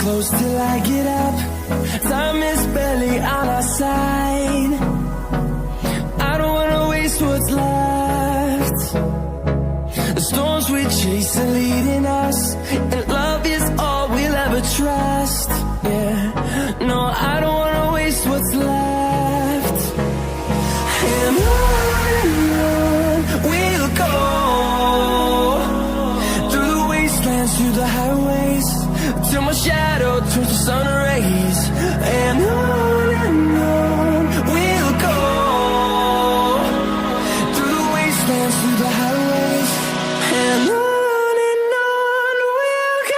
close till I get up. Time is barely on our side. I don't wanna waste what's left. The storms we chase are leading us, and love is all we'll ever trust. Yeah, no, I don't wanna waste what's left. And on we'll go, through the wastelands, through the highways, till my shadow turns to sun rays. And on we'll go, through the wastelands, through the highways, and on we'll go.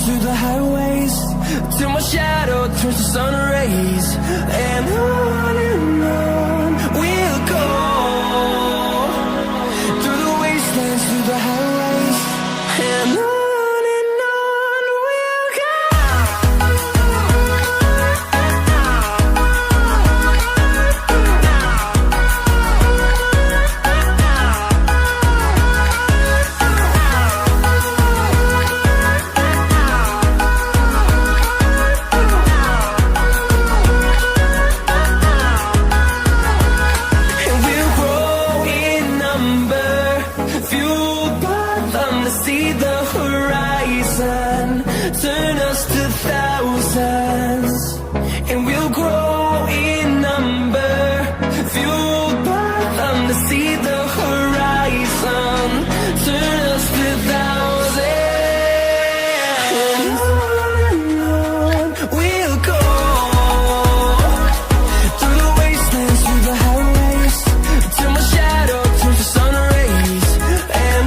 Through the highways, till my shadow turns to sun rays. And on we'll go, through the wastelands, through the highways, and on we'll go. See the horizon, turn us to thousands, and we'll grow in number, fueled by them to see the horizon, turn us to thousands, and on we'll go, through the wastelands, through the highways, till my shadow turns to sun rays. And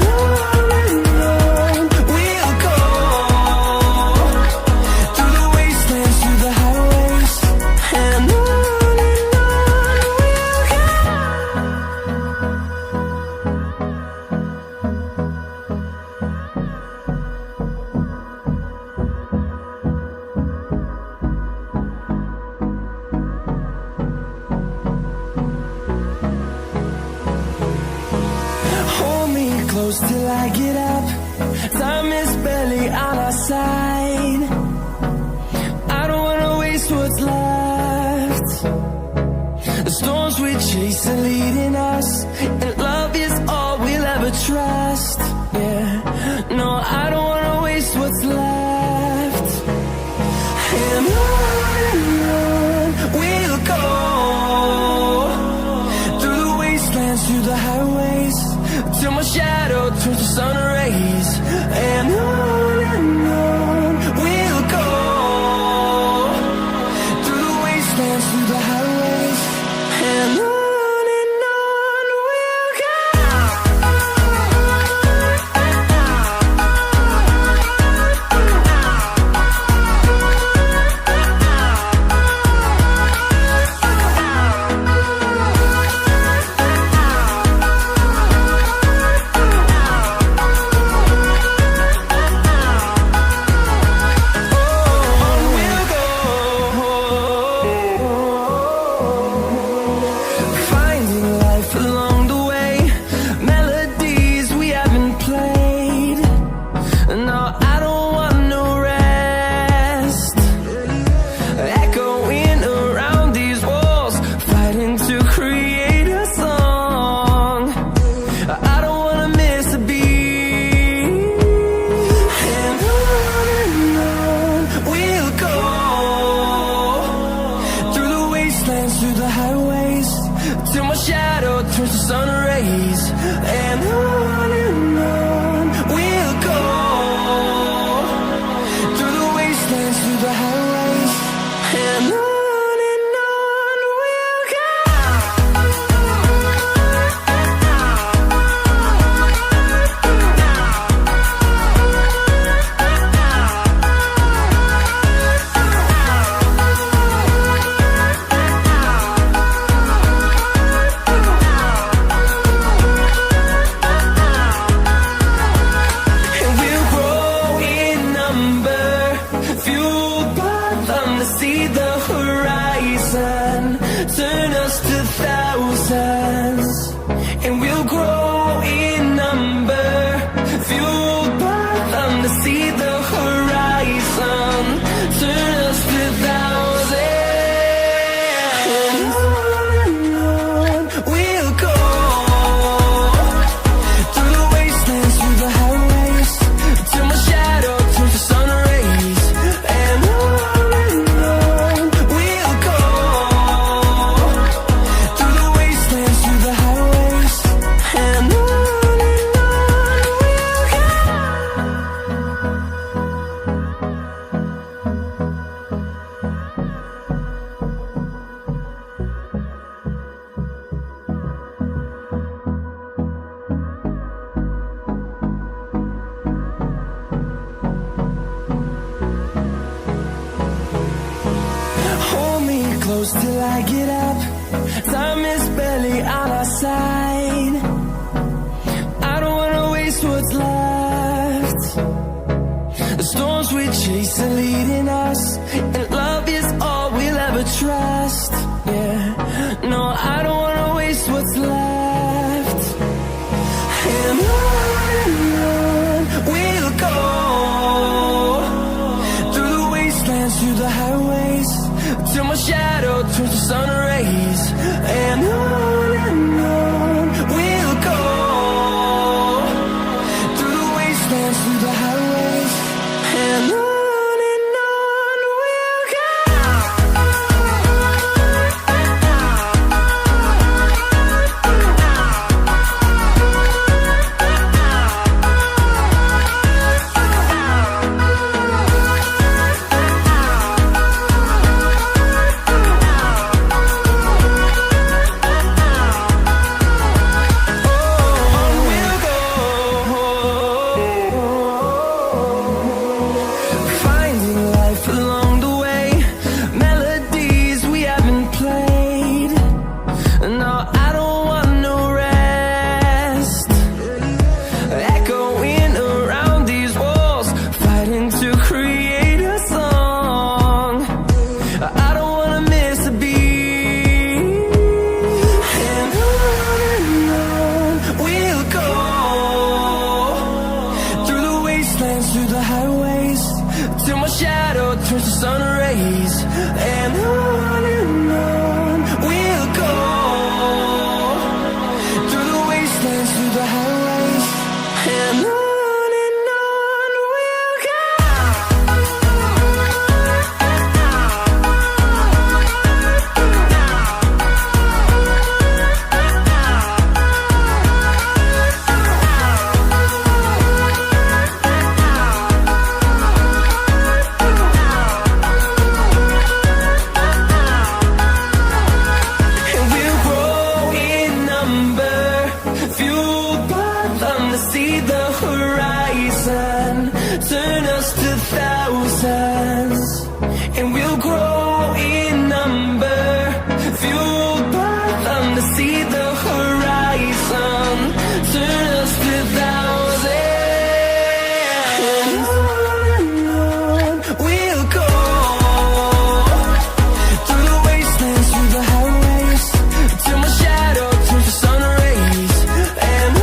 close till I get up. Time is barely on our side. I don't wanna waste what's left. The storms we chase are leading us, and love is all we'll ever trust. Yeah, no, I don't wanna waste what's left. And on we'll go, through the wastelands, through the highways, till my shadow turns to sun rays. And on we'll go, through the wastelands, through the highways, and on we'll go. close till I get up. Time is barely on our side. I don't wanna waste what's left. The storms we chase are leading us, and love is all we'll ever trust. Yeah, no, I don't wanna waste what's left. And on we'll go, through the wastelands, through the highways, till my shadow turns to sun rays. And on we'll go, through the wastelands, through the highways, and on we'll go. Through the highways, till my shadow turns to sun rays. And on we'll go, through the wastelands, through the highways, and on we'll go. See the horizon, turn us to thousands, and we'll grow in number, fueled by them to see the horizon, turn us to thousands, and on we'll go, through the wastelands, through the highways, till my shadow turns to sun rays. And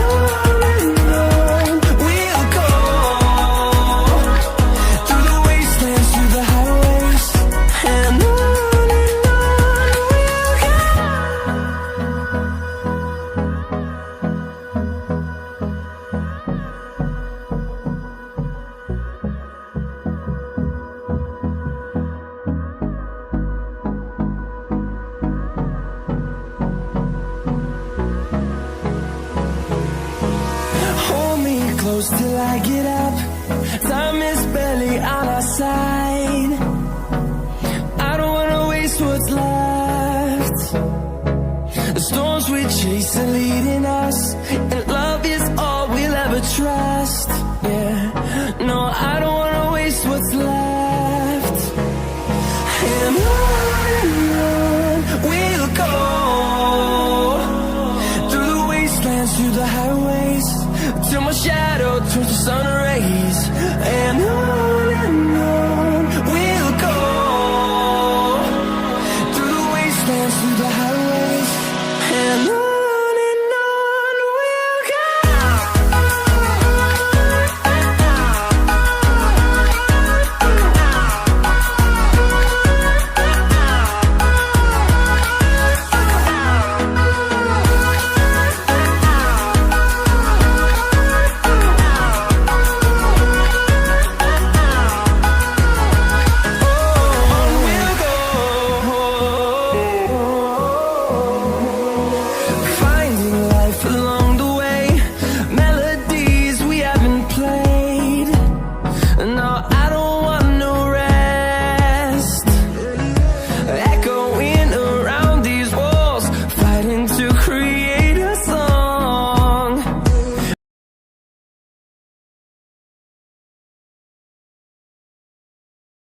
close till I get up. Time is barely on our side. I don't wanna waste what's left. The storms we chase are leading us, and love is all we'll ever trust. Yeah, no, I don't wanna waste what's left. And on we'll go, through the wastelands, through the highways, till my shadow turns to sun rays. And on